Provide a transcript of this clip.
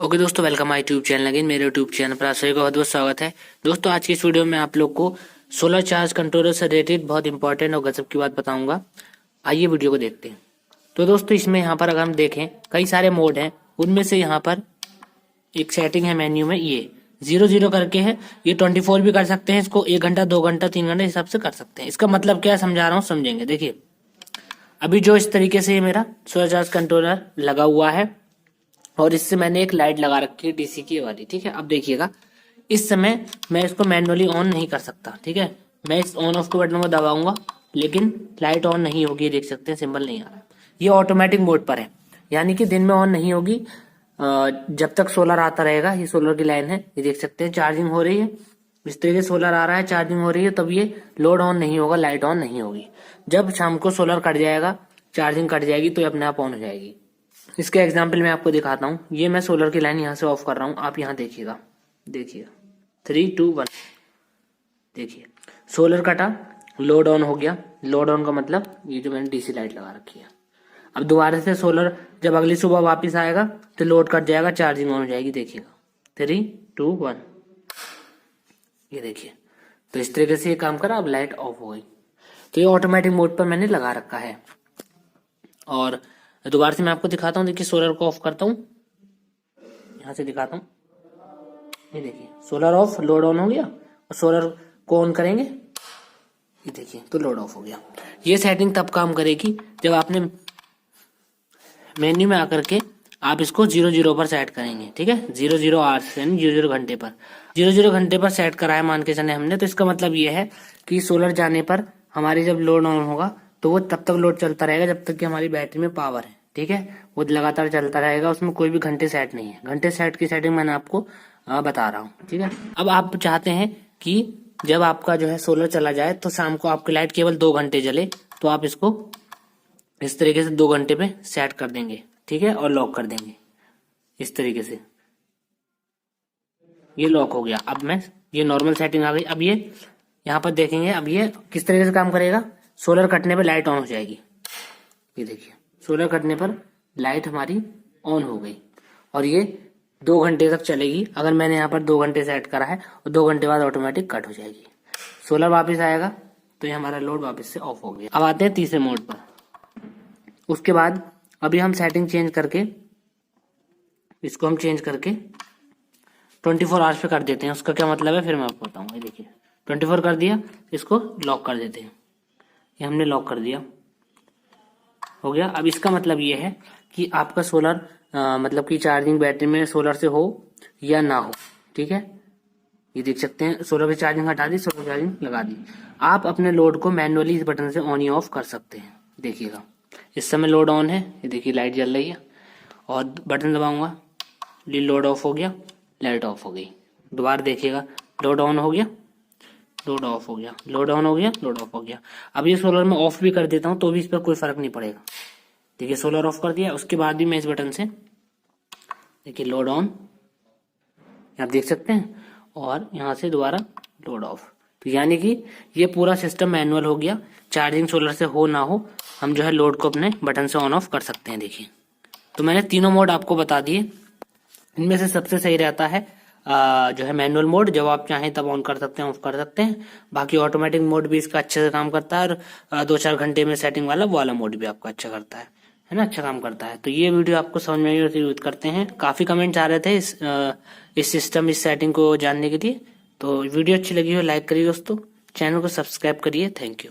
Okay दोस्तों, welcome my YouTube channel. Again मेरे YouTube channel पर आप सभी का बहुत बहुत स्वागत है। दोस्तों आज की इस वीडियो में आप लोग को सोलर चार्ज कंट्रोलर से रिलेटेड बहुत इंपॉर्टेंट और गजब की बात बताऊंगा। आइए वीडियो को देखते हैं। तो दोस्तों इसमें यहाँ पर अगर हम देखें कई सारे मोड हैं, उनमें से यहाँ पर एक सेटिंग है मेन्यू में, ये 00 करके है। ये 24 भी कर सकते हैं, इसको 1 घंटा 2 घंटा 3 घंटे हिसाब से कर सकते हैं। इसका मतलब क्या समझा रहा हूँ, समझेंगे। देखिए अभी जो इस तरीके से ये मेरा सोलर चार्ज कंट्रोलर लगा हुआ है और इससे मैंने एक लाइट लगा रखी है डीसी की वाली, ठीक है। अब देखिएगा इस समय मैं इसको मैन्युअली ऑन नहीं कर सकता, ठीक है। मैं इस ऑन ऑफ के बटन को दबाऊंगा लेकिन लाइट ऑन नहीं होगी, देख सकते हैं सिंबल नहीं आ रहा। ये ऑटोमेटिक मोड पर है, यानी कि दिन में ऑन नहीं होगी जब तक सोलर आता रहेगा। ये सोलर की लाइन है, ये देख सकते हैं चार्जिंग हो रही है। इस तरीके से सोलर आ रहा है, चार्जिंग हो रही है, तब ये लोड ऑन नहीं होगा, लाइट ऑन नहीं होगी। जब शाम को सोलर कट जाएगा, चार्जिंग कट जाएगी, तो ये अपने आप ऑन हो जाएगी। इसके एग्जाम्पल मैं आपको दिखाता हूँ। ये मैं सोलर की लाइन यहाँ से ऑफ कर रहा हूँ, आप यहाँ देखिएगा, देखिएगा 3 2 1, देखिए सोलर कटा, लोड ऑन हो गया। लोड ऑन का मतलब ये जो मैंने डीसी लाइट लगा रखी है। अब दोबारा से सोलर जब अगली सुबह वापस आएगा तो लोड कट जाएगा, चार्जिंग ऑन हो जाएगी, देखिएगा 3 2 1, ये देखिए। तो इस तरीके से ये काम करा, अब लाइट ऑफ हो गई। तो ये ऑटोमेटिक मोड पर मैंने लगा रखा है। और दोबारा से मैं आपको दिखाता हूँ, देखिए सोलर को ऑफ करता हूँ, यहाँ से दिखाता हूँ। ये देखिए सोलर ऑफ, लोड ऑन हो गया। और सोलर को ऑन करेंगे, ये देखिए तो लोड ऑफ हो गया। ये सेटिंग तब काम करेगी जब आपने मेन्यू में आकर के आप इसको 00 पर सेट करेंगे, ठीक है। 00 आवर्स यानी 00 घंटे पर, 00 घंटे पर सेट करा है मान के चले हमने। तो इसका मतलब ये है कि सोलर जाने पर हमारी जब लोड ऑन होगा तो वो तब तक लोड चलता रहेगा जब तक कि हमारी बैटरी में पावर है, ठीक है। वो लगातार चलता रहेगा, उसमें कोई भी घंटे सेट नहीं है। घंटे सेट की सेटिंग मैंने आपको बता रहा हूँ, ठीक है। अब आप चाहते हैं कि जब आपका जो है सोलर चला जाए तो शाम को आपकी लाइट केवल 2 घंटे जले, तो आप इसको इस तरीके से 2 घंटे पे सेट कर देंगे, ठीक है, और लॉक कर देंगे इस तरीके से। ये लॉक हो गया। अब मैं ये नॉर्मल सेटिंग आ गई। अब ये यहाँ पर देखेंगे, अब ये किस तरीके से काम करेगा। सोलर कटने पे लाइट ऑन हो जाएगी, ये देखिए सोलर कटने पर लाइट हमारी ऑन हो गई और ये 2 घंटे तक चलेगी। अगर मैंने यहाँ पर 2 घंटे सेट करा है और 2 घंटे बाद ऑटोमेटिक कट हो जाएगी। सोलर वापस आएगा तो ये हमारा लोड वापस से ऑफ हो गया। अब आते हैं तीसरे मोड पर। उसके बाद अभी हम सेटिंग चेंज करके इसको हम चेंज करके 24 आवर्स पे कर देते हैं। उसका क्या मतलब है फिर मैं आपको बताऊंगा। देखिए 24 कर दिया, इसको लॉक कर देते हैं। ये हमने लॉक कर दिया, हो गया। अब इसका मतलब ये है कि आपका सोलर मतलब कि चार्जिंग बैटरी में सोलर से हो या ना हो, ठीक है। ये देख सकते हैं सोलर की चार्जिंग हटा दी, सोलर चार्जिंग लगा दी। आप अपने लोड को मैन्युअली इस बटन से ऑन या ऑफ कर सकते हैं। देखिएगा इस समय लोड ऑन है, ये देखिए लाइट जल रही है, और बटन दबाऊंगा, ये लोड ऑफ हो गया, लाइट ऑफ हो गई। दोबारा देखिएगा लोड ऑन हो गया, लोड ऑफ हो गया, लोड ऑन हो गया, लोड ऑफ हो गया। अब ये सोलर में ऑफ भी कर देता हूँ तो भी इस पर कोई फर्क नहीं पड़ेगा। देखिए सोलर ऑफ कर दिया, उसके बाद भी मैं इस बटन से देखिए लोड ऑन, आप देख सकते हैं, और यहाँ से दोबारा लोड ऑफ। तो यानी कि ये पूरा सिस्टम मैनुअल हो गया। चार्जिंग सोलर से हो ना हो, हम जो है लोड को अपने बटन से ऑन ऑफ कर सकते हैं। देखिए तो मैंने तीनों मोड आपको बता दिए। इनमें से सबसे सही रहता है जो है मैनुअल मोड, जब आप चाहें तब ऑन कर सकते हैं, ऑफ कर सकते हैं। बाकी ऑटोमेटिक मोड भी इसका अच्छे से काम करता है, और 2-4 घंटे में सेटिंग वाला वो वाला मोड भी आपका अच्छा करता है ना, अच्छा काम करता है। तो ये वीडियो आपको समझ में आई तो यूज करते हैं। काफी कमेंट्स आ रहे थे इस सिस्टम, इस सेटिंग को जानने के लिए। तो वीडियो अच्छी लगी हो लाइक करिए दोस्तों, चैनल को सब्सक्राइब करिए। Thank you.